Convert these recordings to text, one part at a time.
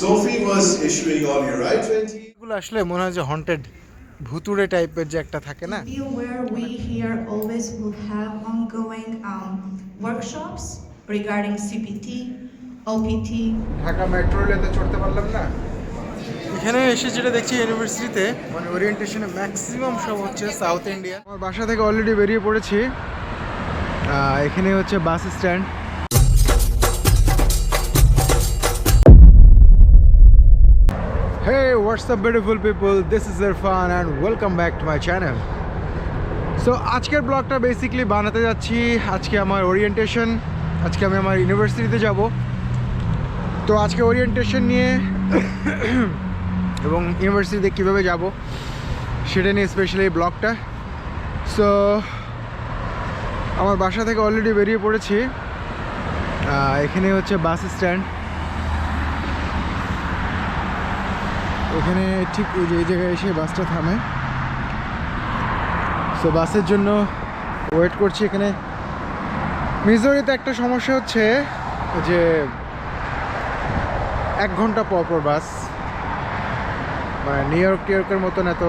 Sophie was issuing all your I-20. এগুলো আসলে মনে হয় যে হন্টেড ভুতুড়ে টাইপের যে একটা থাকে না। Be aware we here always will have ongoing workshops regarding CPT, OPT. Dhaka metro রেলে চড়তে পারলাম না। এখানে এসে যেটা দেখছি ইউনিভার্সিটিতে মানে ওরিয়েন্টেশনে ম্যাক্সিমাম সব হচ্ছে সাউথ ইন্ডিয়া। আমার বাসা থেকে অলরেডি বেরিয়ে পড়েছি। এখানে হচ্ছে bus stand. Hey, what's up beautiful people? This is Irfan and welcome back to my channel. So আজকের ব্লগটা বেসিক্যালি বানাতে যাচ্ছি। আজকে আমার ওরিয়েন্টেশন, আজকে আমি আমার ইউনিভার্সিটিতে যাব। তো আজকে ওরিয়েন্টেশন নিয়ে এবং ইউনিভার্সিটিতে কীভাবে যাব সেটা নিয়ে স্পেশালি ব্লগটা। সো আমার বাসা থেকে অলরেডি বেরিয়ে পড়েছি। এখানে হচ্ছে বাস স্ট্যান্ড। এখানে ঠিক এই যে এই জায়গায় এসে বাসটা থামে। সো বাসের জন্য ওয়েট করছি এখানে। মিজোরিতে একটা সমস্যা হচ্ছে যে 1 ঘন্টা পর পর বাস, মানে নিউ ইয়র্কের মতন এত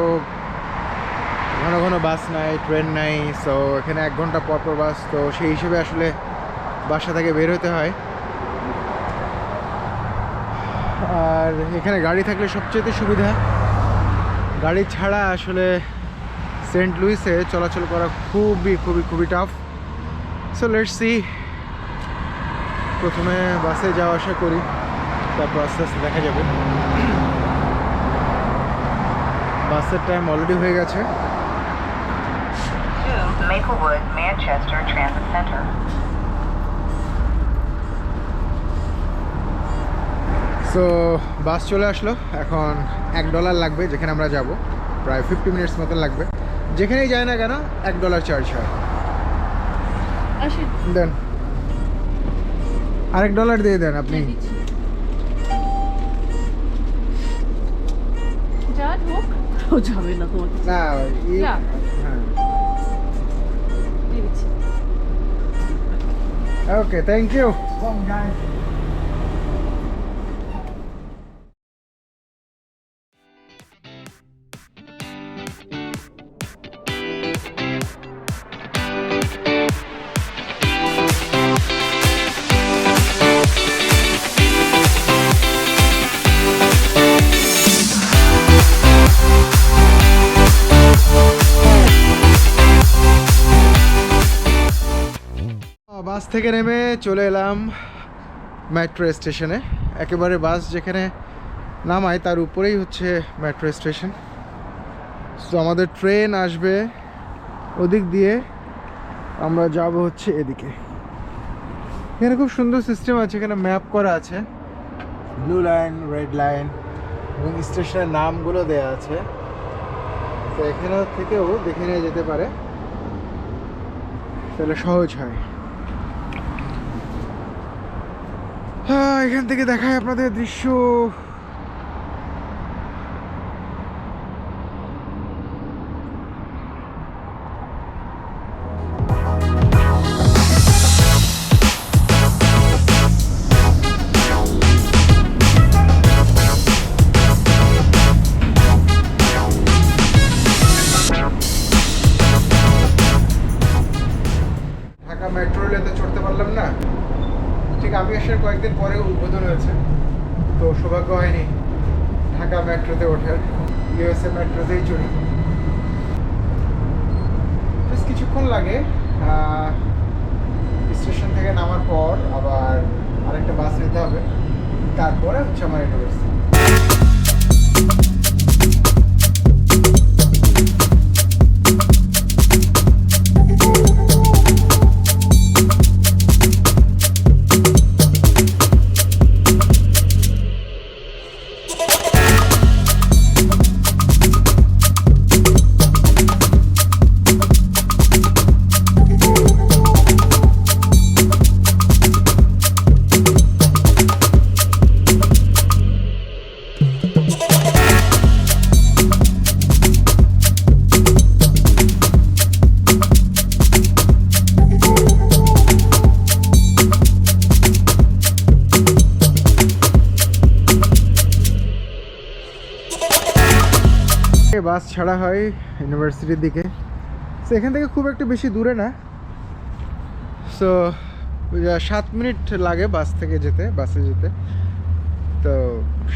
ঘন ঘন বাস নাই, ট্রেন নাই। সো এখানে 1 ঘন্টা পর পর বাস। তো সেই হিসেবে আসলে বাসা থেকে বের হতে হয়। আর এখানে গাড়ি থাকলে সবচেয়ে সুবিধা। গাড়ি ছাড়া আসলে সেন্ট লুইসে চলাচল করা খুবই টাফ। সো লেটস সি, প্রথমে বাসে যাওয়া আসা করি, তারপর আস্তে আস্তে দেখা যাবে। বাসের টাইম অলরেডি হয়ে গেছে। Maplewood, Manchester Transit Center. So bus চলে আসলো। এখন $1 লাগবে যেখানে আমরা যাব, প্রায় 50 মিনিটস মতন লাগবে। যেখানেই যায় না কেন $1 চার্জ হয়। দেন $1 দিয়ে দেন আপনি। যাবে না তোমাকে না না। হ্যাঁ ওকে, থ্যাংক ইউ। বাস থেকে নেমে চলে এলাম মেট্রো স্টেশনে। একেবারে বাস যেখানে নামায় তার উপরেই হচ্ছে মেট্রো স্টেশন। সো আমাদের ট্রেন আসবে ওদিক দিয়ে, আমরা যাব হচ্ছে এদিকে। এখানে খুব সুন্দর সিস্টেম আছে, এখানে ম্যাপ করা আছে, ব্লু লাইন, রেড লাইন এবং স্টেশনের নামগুলো দেওয়া আছে। তো এখানে থেকেও দেখে নিয়ে যেতে পারে, তাহলে সহজ হয়। হ্যাঁ, এখান থেকে দেখায় আপনাদের দৃশ্য। ঢাকা মেট্রো রেলে চড়তে পারলাম না। ঠিক আমি আসার কয়েকদিন পরে উদ্বোধন হয়েছে, তো সৌভাগ্য হয়নি ঢাকা মেট্রোতে ওঠার। ইউএসএ মেট্রোতেই চড়ি। বেশ কিছুক্ষণ লাগে। স্টেশন থেকে নামার পর আবার আরেকটা বাস নিতে হবে, তারপরে হচ্ছে আমার ইউনিভার্সিটি। বাস ছাড়া হয় ইউনিভার্সিটির দিকে। সো এখান থেকে খুব একটা বেশি দূরে না, সো 7 মিনিট লাগে বাসে যেতে। তো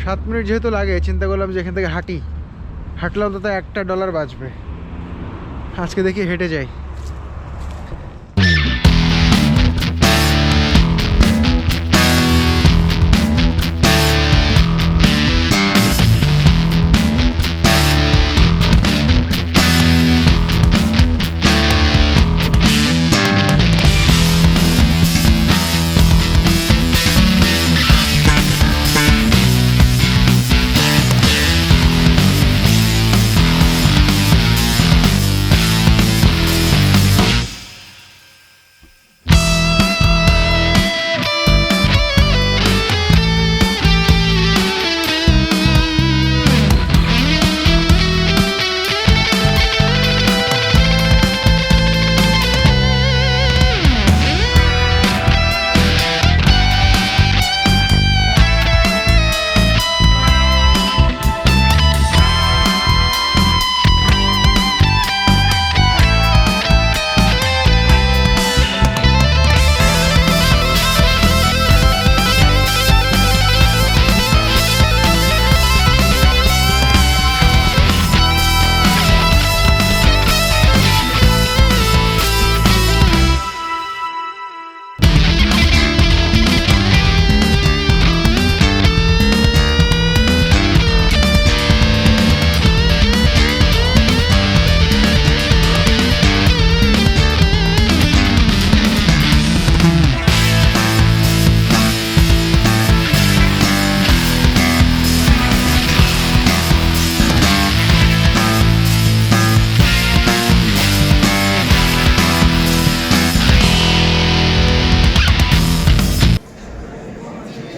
7 মিনিট যেহেতু লাগে, চিন্তা করলাম যে এখান থেকে হাঁটলে অন্তত $1 বাঁচবে। আজকে দেখি হেঁটে যাই।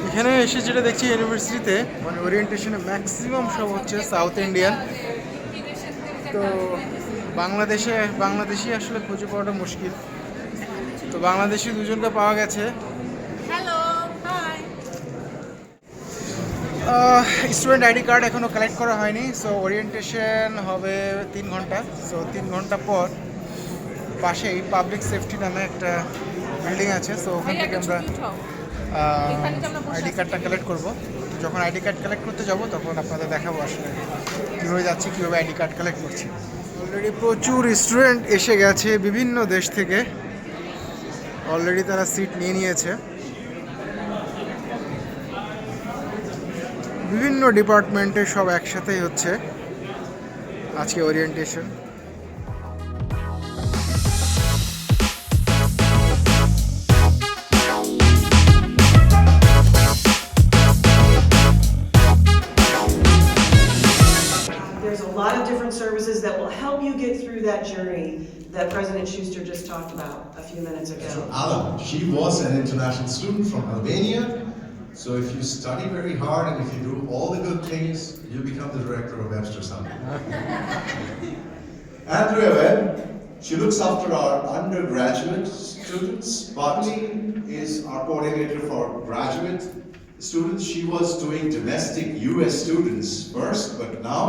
এখানে এসে যেটা দেখছি ইউনিভার্সিটিতে, মানে ওরিয়েন্টেশনে ম্যাক্সিমাম সব হচ্ছে সাউথ ইন্ডিয়ান। তো বাংলাদেশি আসলে খুঁজে পাওয়াটা মুশকিল। তো বাংলাদেশি দুজনকে পাওয়া গেছে। স্টুডেন্ট আইডি কার্ড এখনও কালেক্ট করা হয়নি। সো ওরিয়েন্টেশন হবে 3 ঘন্টা। সো 3 ঘন্টা পর পাশেই পাবলিক সেফটি নামে একটা বিল্ডিং আছে। সো ওখান থেকে আমরা আইডি কার্ডটা কালেক্ট করব। যখন আইডি কার্ড কালেক্ট করতে যাব তখন আপনাদের দেখাবো আসলে কীভাবে যাচ্ছি, কীভাবে আইডি কার্ড কালেক্ট করছি। অলরেডি প্রচুর স্টুডেন্ট এসে গেছে বিভিন্ন দেশ থেকে। অলরেডি তারা সিট নিয়ে নিয়েছে। বিভিন্ন ডিপার্টমেন্টের সব একসাথেই হচ্ছে আজকে orientation. There's a lot of different services that will help you get through that journey that President Schuster just talked about a few minutes ago. So Ala, she was an international student from Albania. So if you study very hard and if you do all the good things, you become the director of Webster Summit. Andrea Webb, she looks after our undergraduate students. Botany is our coordinator for graduate students. She was doing domestic US students first, but now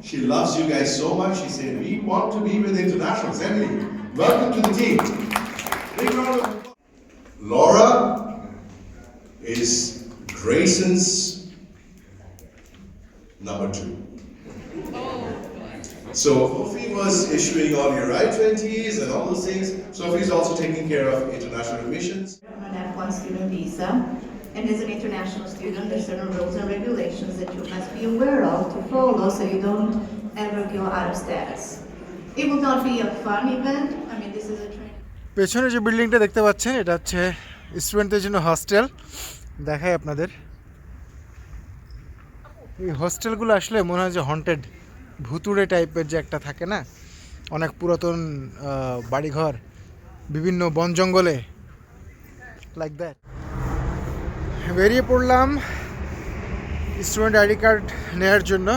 she loves you guys so much. She said, we want to be with internationals. Emily, welcome to the team. Big round of applause. Laura is Grayson's number 2. So Sophie was issuing all your I-20s and all those things. Sophie's also taking care of international admissions. On an F1 student visa, and as an international student, there's certain rules and regulations that you must be aware of to follow so you don't ever go out of status. It will not be a fun event. I mean, this is a training. পেছনে যে বিল্ডিংটা দেখতে পাচ্ছেন এটা হচ্ছে স্টুডেন্টদের জন্য hostel. দেখাই আপনাদের। এই হস্টেলগুলো আসলে মনে হয় যে হন্টেড, ভুতুড়ে টাইপের যে একটা থাকে না, অনেক পুরাতন বাড়িঘর বিভিন্ন বন জঙ্গলে, লাইক দ্যাট। বেরিয়ে পড়লাম স্টুডেন্ট আইডি কার্ড নেওয়ার জন্য।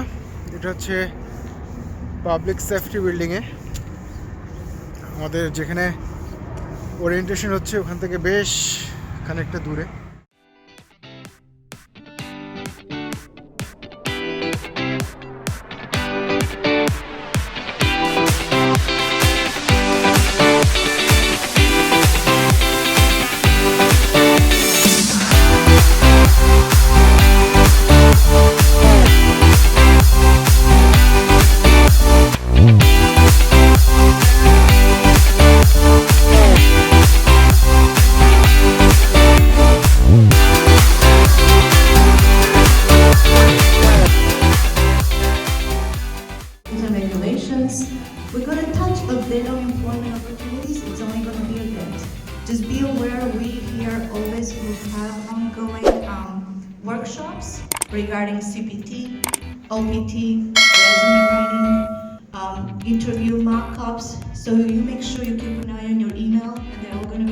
এটা হচ্ছে পাবলিক সেফটি বিল্ডিংয়ে, আমাদের যেখানে ওরিয়েন্টেশন হচ্ছে ওখান থেকে বেশ খানিকটা দূরে। workshops regarding CPT, OPT, resume writing, interview mock-ups. So you make sure you keep an eye on your email, and they're all going to go